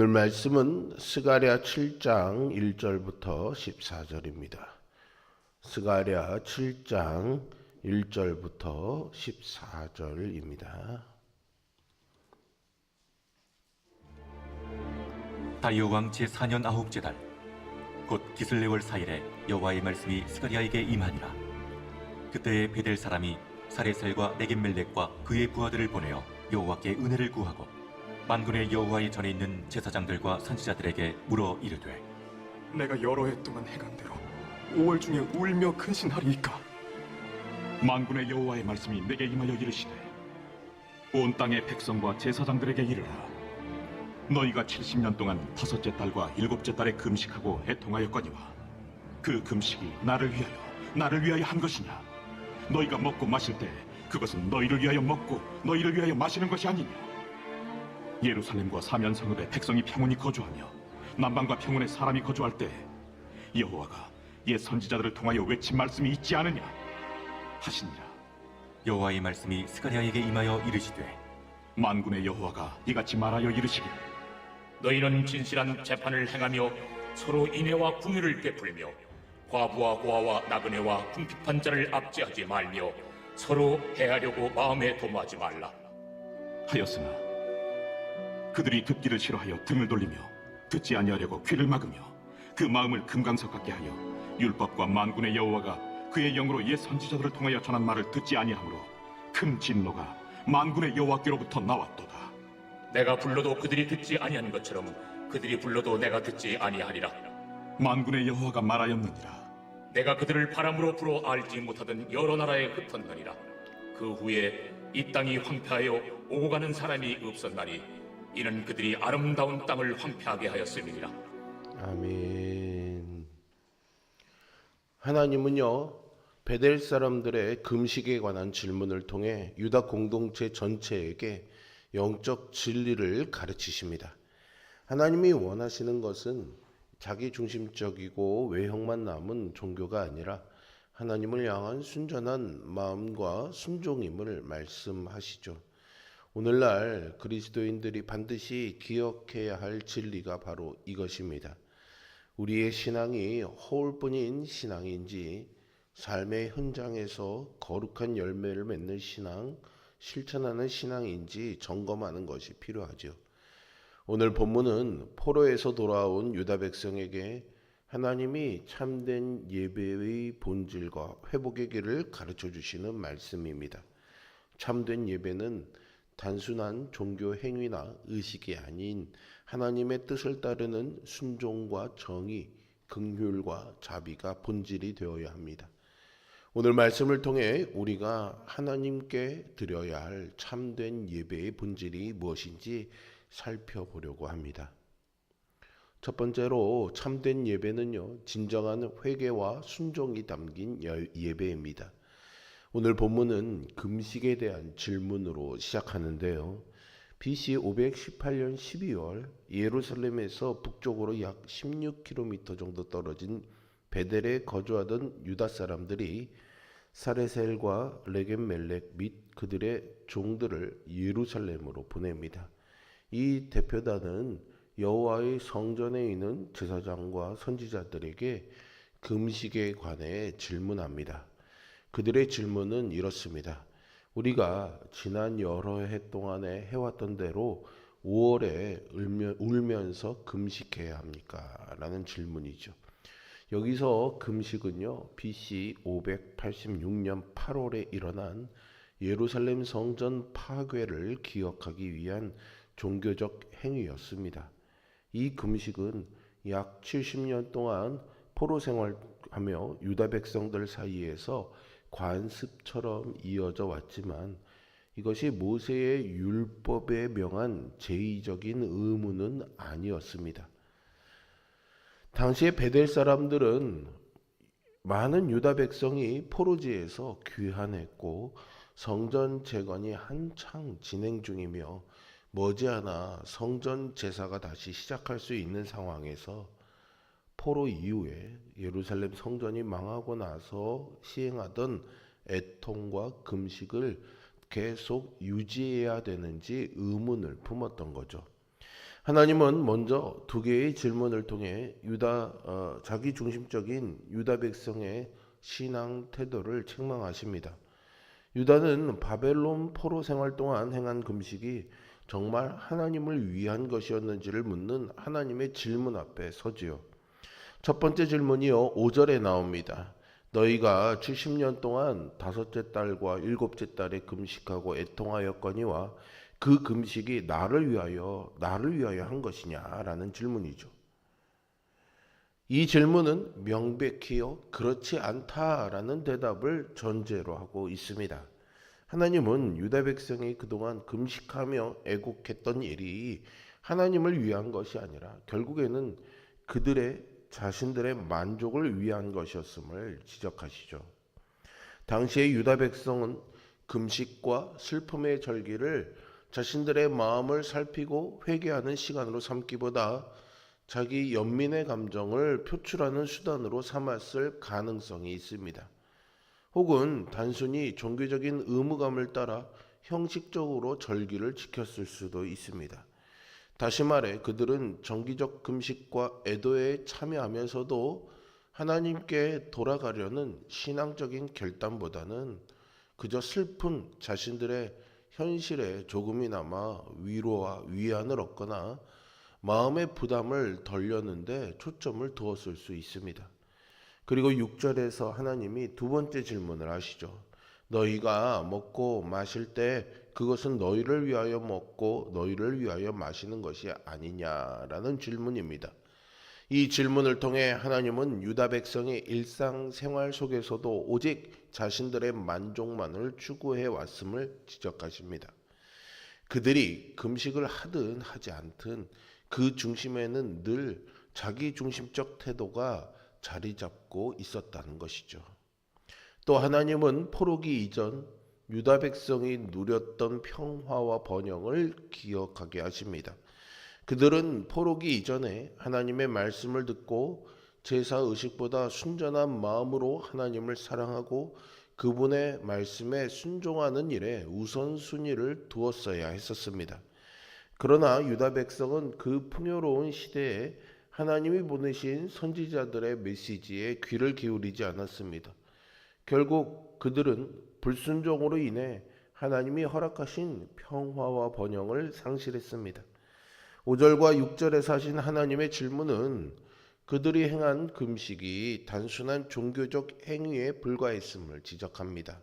오늘 말씀은 스가랴 7장 1절부터 14절입니다. 스가랴 7장 1절부터 14절입니다. 다리오 왕 제4년 아홉째 달 곧 기슬레월 4일에 여호와의 말씀이 스가랴에게 임하니라. 그때에 베델 사람이 사레셀과 레겜멜렉과 그의 부하들을 보내어 여호와께 은혜를 구하고 만군의 여호와의 전에 있는 제사장들과 선지자들에게 물어 이르되, 내가 여러 해 동안 행한 대로 5월 중에 울며 근신하리이까? 만군의 여호와의 말씀이 내게 임하여 이르시되, 온 땅의 백성과 제사장들에게 이르라. 너희가 70년 동안 5째 달과 7째 달에 금식하고 애통하였거니와 그 금식이 나를 위하여 한 것이냐? 너희가 먹고 마실 때 그것은 너희를 위하여 먹고 너희를 위하여 마시는 것이 아니냐? 예루살렘과 사면 성읍에 백성이 평온히 거주하며 남방과 평온에 사람이 거주할 때 여호와가 옛 선지자들을 통하여 외친 말씀이 있지 않으냐 하시니라. 여호와의 말씀이 스가랴에게 임하여 이르시되, 만군의 여호와가 이같이 말하여 이르시기를, 너희는 진실한 재판을 행하며 서로 인애와 궁유를 베풀며 과부와 고아와 나그네와 궁핍한 자를 압제하지 말며 서로 해하려고 마음에 도모하지 말라. 하였으나 그들이 듣기를 싫어하여 등을 돌리며 듣지 아니하려고 귀를 막으며 그 마음을 금강석 같게 하여 율법과 만군의 여호와가 그의 영으로 옛 선지자들을 통하여 전한 말을 듣지 아니하므로 큰 진노가 만군의 여호와께로부터 나왔도다. 내가 불러도 그들이 듣지 아니한 것처럼 그들이 불러도 내가 듣지 아니하리라. 만군의 여호와가 말하였느니라. 내가 그들을 바람으로 불어 알지 못하던 여러 나라에 흩었느니라. 그 후에 이 땅이 황폐하여 오고 가는 사람이 없었나니 이는 그들이 아름다운 땅을 황폐하게 하였음이니라. 아멘. 하나님은요, 베델 사람들의 금식에 관한 질문을 통해 유다 공동체 전체에게 영적 진리를 가르치십니다. 하나님이 원하시는 것은 자기 중심적이고 외형만 남은 종교가 아니라 하나님을 향한 순전한 마음과 순종임을 말씀하시죠. 오늘날 그리스도인들이 반드시 기억해야 할 진리가 바로 이것입니다. 우리의 신앙이 허울뿐인 신앙인지 삶의 현장에서 거룩한 열매를 맺는 신앙, 실천하는 신앙인지 점검하는 것이 필요하죠. 오늘 본문은 포로에서 돌아온 유다 백성에게 하나님이 참된 예배의 본질과 회복의 길을 가르쳐 주시는 말씀입니다. 참된 예배는 단순한 종교 행위나 의식이 아닌 하나님의 뜻을 따르는 순종과 정의, 긍휼과 자비가 본질이 되어야 합니다. 오늘 말씀을 통해 우리가 하나님께 드려야 할 참된 예배의 본질이 무엇인지 살펴보려고 합니다. 첫 번째로 참된 예배는요, 진정한 회개와 순종이 담긴 예배입니다. 오늘 본문은 금식에 대한 질문으로 시작하는데요. BC 518년 12월 예루살렘에서 북쪽으로 약 16km 정도 떨어진 베델에 거주하던 유다 사람들이 사레셀과 레겜멜렉 및 그들의 종들을 예루살렘으로 보냅니다. 이 대표단은 여호와의 성전에 있는 제사장과 선지자들에게 금식에 관해 질문합니다. 그들의 질문은 이렇습니다. 우리가 지난 여러 해 동안에 해왔던 대로 5월에 울면서 금식해야 합니까? 라는 질문이죠. 여기서 금식은요, BC 586년 8월에 일어난 예루살렘 성전 파괴를 기억하기 위한 종교적 행위였습니다. 이 금식은 약 70년 동안 포로 생활하며 유다 백성들 사이에서 관습처럼 이어져 왔지만 이것이 모세의 율법에 명한 제의적인 의무는 아니었습니다. 당시에 베델 사람들은 많은 유다 백성이 포로지에서 귀환했고 성전 재건이 한창 진행 중이며 머지않아 성전 제사가 다시 시작할 수 있는 상황에서 포로 이후에 예루살렘 성전이 망하고 나서 시행하던 애통과 금식을 계속 유지해야 되는지 의문을 품었던 거죠. 하나님은 먼저 두 개의 질문을 통해 자기 중심적인 유다 백성의 신앙 태도를 책망하십니다. 유다는 바벨론 포로 생활 동안 행한 금식이 정말 하나님을 위한 것이었는지를 묻는 하나님의 질문 앞에 서지요. 첫 번째 질문이요, 5절에 나옵니다. 너희가 70년 동안 다섯째 달과 일곱째 달에 금식하고 애통하였거니와 그 금식이 나를 위하여 한 것이냐라는 질문이죠. 이 질문은 명백히요, 그렇지 않다라는 대답을 전제로 하고 있습니다. 하나님은 유다 백성이 그동안 금식하며 애곡했던 일이 하나님을 위한 것이 아니라 결국에는 자신들의 만족을 위한 것이었음을 지적하시죠. 당시의 유다 백성은 금식과 슬픔의 절기를 자신들의 마음을 살피고 회개하는 시간으로 삼기보다 자기 연민의 감정을 표출하는 수단으로 삼았을 가능성이 있습니다. 혹은 단순히 종교적인 의무감을 따라 형식적으로 절기를 지켰을 수도 있습니다. 다시 말해 그들은 정기적 금식과 애도에 참여하면서도 하나님께 돌아가려는 신앙적인 결단보다는 그저 슬픈 자신들의 현실에 조금이나마 위로와 위안을 얻거나 마음의 부담을 덜려는데 초점을 두었을 수 있습니다. 그리고 6절에서 하나님이 두 번째 질문을 하시죠. 너희가 먹고 마실 때 그것은 너희를 위하여 먹고 너희를 위하여 마시는 것이 아니냐라는 질문입니다. 이 질문을 통해 하나님은 유다 백성의 일상생활 속에서도 오직 자신들의 만족만을 추구해 왔음을 지적하십니다. 그들이 금식을 하든 하지 않든 그 중심에는 늘 자기 중심적 태도가 자리 잡고 있었다는 것이죠. 또 하나님은 포로기 이전 유다 백성이 누렸던 평화와 번영을 기억하게 하십니다. 그들은 포로기 이전에 하나님의 말씀을 듣고 제사 의식보다 순전한 마음으로 하나님을 사랑하고 그분의 말씀에 순종하는 일에 우선순위를 두었어야 했었습니다. 그러나 유다 백성은 그 풍요로운 시대에 하나님이 보내신 선지자들의 메시지에 귀를 기울이지 않았습니다. 결국 그들은 불순종으로 인해 하나님이 허락하신 평화와 번영을 상실했습니다. 5절과 6절에서 하신 하나님의 질문은 그들이 행한 금식이 단순한 종교적 행위에 불과했음을 지적합니다.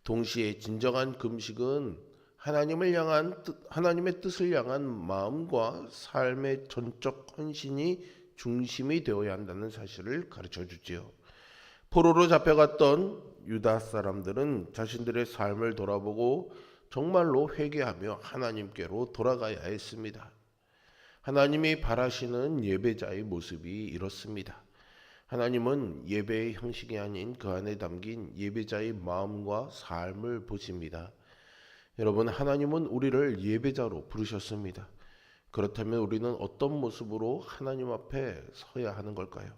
동시에 진정한 금식은 하나님의 뜻을 향한 마음과 삶의 전적 헌신이 중심이 되어야 한다는 사실을 가르쳐 주지요. 포로로 잡혀갔던 유다 사람들은 자신들의 삶을 돌아보고 정말로 회개하며 하나님께로 돌아가야 했습니다. 하나님이 바라시는 예배자의 모습이 이렇습니다. 하나님은 예배의 형식이 아닌 그 안에 담긴 예배자의 마음과 삶을 보십니다. 여러분, 하나님은 우리를 예배자로 부르셨습니다. 그렇다면 우리는 어떤 모습으로 하나님 앞에 서야 하는 걸까요?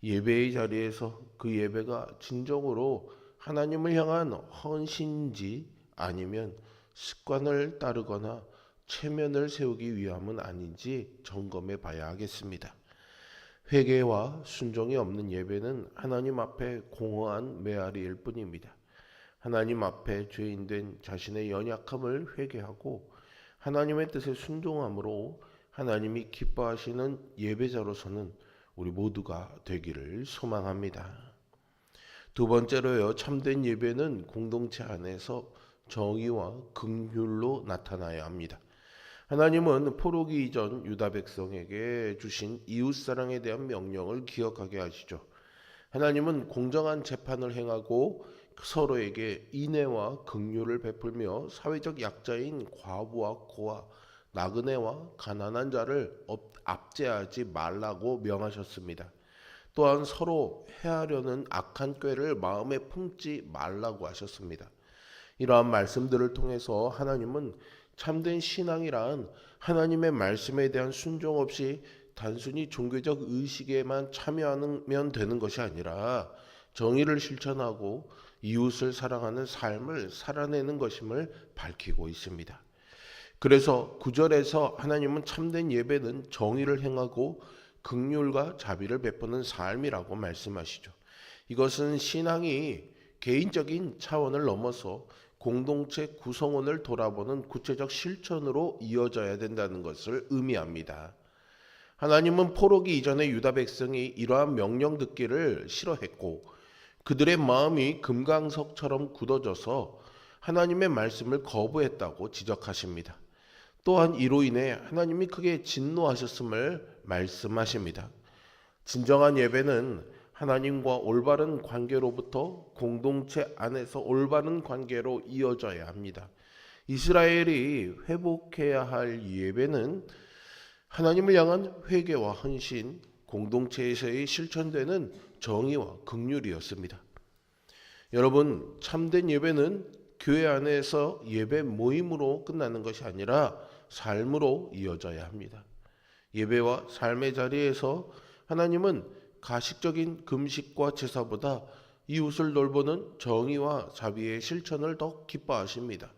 예배의 자리에서 그 예배가 진정으로 하나님을 향한 헌신인지 아니면 습관을 따르거나 체면을 세우기 위함은 아닌지 점검해 봐야 하겠습니다. 회개와 순종이 없는 예배는 하나님 앞에 공허한 메아리일 뿐입니다. 하나님 앞에 죄인된 자신의 연약함을 회개하고 하나님의 뜻에 순종함으로 하나님이 기뻐하시는 예배자로서는 우리 모두가 되기를 소망합니다. 두 번째로요, 참된 예배는 공동체 안에서 정의와 긍휼로 나타나야 합니다. 하나님은 포로기 이전 유다 백성에게 주신 이웃사랑에 대한 명령을 기억하게 하시죠. 하나님은 공정한 재판을 행하고 서로에게 인애와 긍휼을 베풀며 사회적 약자인 과부와 고아, 나그네와 가난한 자를 압제하지 말라고 명하셨습니다. 또한 서로 해하려는 악한 꾀를 마음에 품지 말라고 하셨습니다. 이러한 말씀들을 통해서 하나님은 참된 신앙이란 하나님의 말씀에 대한 순종 없이 단순히 종교적 의식에만 참여하면 되는 것이 아니라 정의를 실천하고 이웃을 사랑하는 삶을 살아내는 것임을 밝히고 있습니다. 그래서 9절에서 하나님은 참된 예배는 정의를 행하고 긍휼과 자비를 베푸는 삶이라고 말씀하시죠. 이것은 신앙이 개인적인 차원을 넘어서 공동체 구성원을 돌아보는 구체적 실천으로 이어져야 된다는 것을 의미합니다. 하나님은 포로기 이전에 유다 백성이 이러한 명령 듣기를 싫어했고 그들의 마음이 금강석처럼 굳어져서 하나님의 말씀을 거부했다고 지적하십니다. 또한 이로 인해 하나님이 크게 진노하셨음을 말씀하십니다. 진정한 예배는 하나님과 올바른 관계로부터 공동체 안에서 올바른 관계로 이어져야 합니다. 이스라엘이 회복해야 할 예배는 하나님을 향한 회개와 헌신, 공동체에서의 실천되는 정의와 긍휼이었습니다. 여러분, 참된 예배는 교회 안에서 예배 모임으로 끝나는 것이 아니라 삶으로 이어져야 합니다. 예배와 삶의 자리에서 하나님은 가식적인 금식과 제사보다 이웃을 돌보는 정의와 자비의 실천을 더 기뻐하십니다.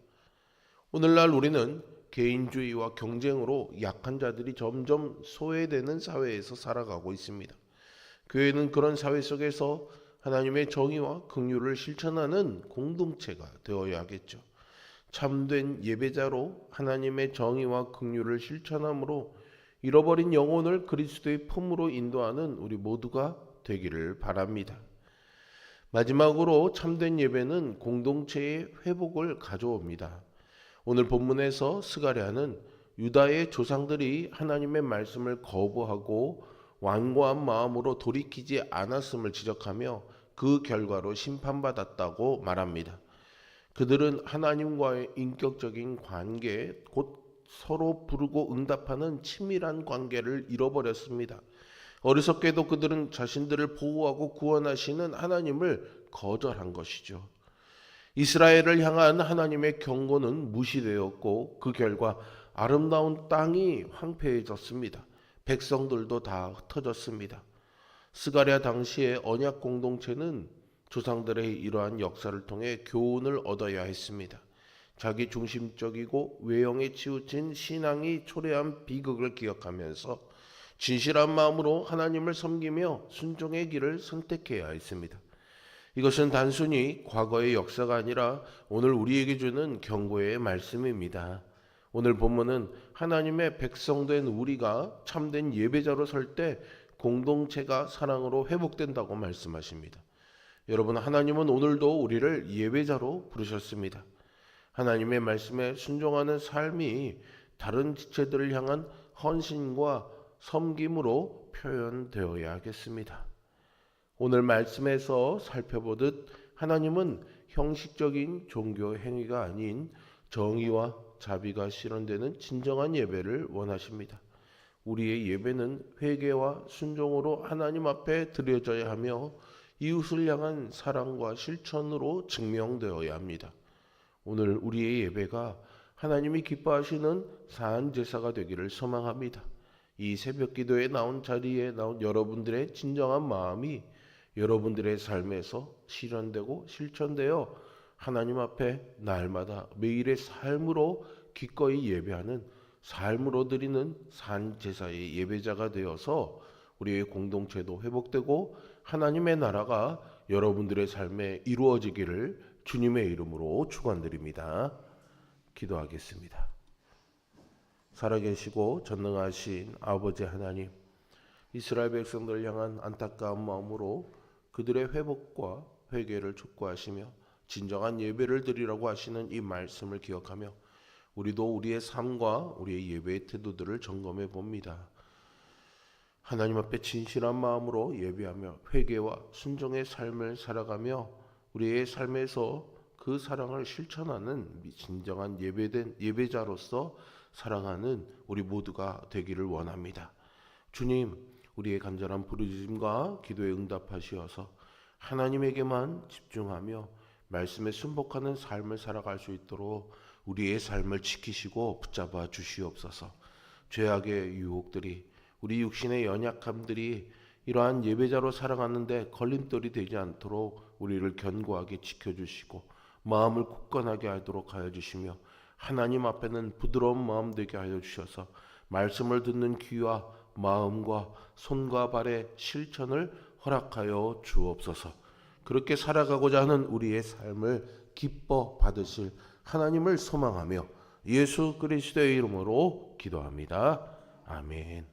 오늘날 우리는 개인주의와 경쟁으로 약한 자들이 점점 소외되는 사회에서 살아가고 있습니다. 교회는 그런 사회 속에서 하나님의 정의와 긍휼을 실천하는 공동체가 되어야 하겠죠. 참된 예배자로 하나님의 정의와 긍휼을 실천함으로 잃어버린 영혼을 그리스도의 품으로 인도하는 우리 모두가 되기를 바랍니다. 마지막으로 참된 예배는 공동체의 회복을 가져옵니다. 오늘 본문에서 스가랴는 유다의 조상들이 하나님의 말씀을 거부하고 완고한 마음으로 돌이키지 않았음을 지적하며 그 결과로 심판받았다고 말합니다. 그들은 하나님과의 인격적인 관계, 곧 서로 부르고 응답하는 친밀한 관계를 잃어버렸습니다. 어리석게도 그들은 자신들을 보호하고 구원하시는 하나님을 거절한 것이죠. 이스라엘을 향한 하나님의 경고는 무시되었고 그 결과 아름다운 땅이 황폐해졌습니다. 백성들도 다 흩어졌습니다. 스가랴 당시의 언약 공동체는 조상들의 이러한 역사를 통해 교훈을 얻어야 했습니다. 자기 중심적이고 외형에 치우친 신앙이 초래한 비극을 기억하면서 진실한 마음으로 하나님을 섬기며 순종의 길을 선택해야 했습니다. 이것은 단순히 과거의 역사가 아니라 오늘 우리에게 주는 경고의 말씀입니다. 오늘 본문은 하나님의 백성된 우리가 참된 예배자로 설 때 공동체가 사랑으로 회복된다고 말씀하십니다. 여러분, 하나님은 오늘도 우리를 예배자로 부르셨습니다. 하나님의 말씀에 순종하는 삶이 다른 지체들을 향한 헌신과 섬김으로 표현되어야 하겠습니다. 오늘 말씀에서 살펴보듯 하나님은 형식적인 종교 행위가 아닌 정의와 자비가 실현되는 진정한 예배를 원하십니다. 우리의 예배는 회개와 순종으로 하나님 앞에 드려져야 하며 이웃을 향한 사랑과 실천으로 증명되어야 합니다. 오늘 우리의 예배가 하나님이 기뻐하시는 사한 제사가 되기를 소망합니다. 이 새벽 기도에 나온 자리에 나온 여러분들의 진정한 마음이 여러분들의 삶에서 실현되고 실천되어 하나님 앞에 날마다 매일의 삶으로 기꺼이 예배하는 삶으로 드리는 산 제사의 예배자가 되어서 우리의 공동체도 회복되고 하나님의 나라가 여러분들의 삶에 이루어지기를 주님의 이름으로 축원드립니다. 기도하겠습니다. 살아계시고 전능하신 아버지 하나님, 이스라엘 백성들을 향한 안타까운 마음으로 그들의 회복과 회개를 촉구하시며 진정한 예배를 드리라고 하시는 이 말씀을 기억하며 우리도 우리의 삶과 우리의 예배의 태도들을 점검해 봅니다. 하나님 앞에 진실한 마음으로 예배하며 회개와 순종의 삶을 살아가며 우리의 삶에서 그 사랑을 실천하는 진정한 예배된 예배자로서 사랑하는 우리 모두가 되기를 원합니다. 주님, 우리의 간절한 부르짖음과 기도에 응답하시어서 하나님에게만 집중하며 말씀에 순복하는 삶을 살아갈 수 있도록 우리의 삶을 지키시고 붙잡아 주시옵소서. 죄악의 유혹들이, 우리 육신의 연약함들이 이러한 예배자로 살아가는데 걸림돌이 되지 않도록 우리를 견고하게 지켜주시고 마음을 굳건하게 하도록 하여 주시며 하나님 앞에는 부드러운 마음 되게 하여 주셔서 말씀을 듣는 귀와 마음과 손과 발의 실천을 허락하여 주옵소서. 그렇게 살아가고자 하는 우리의 삶을 기뻐 받으실 하나님을 소망하며 예수 그리스도의 이름으로 기도합니다. 아멘.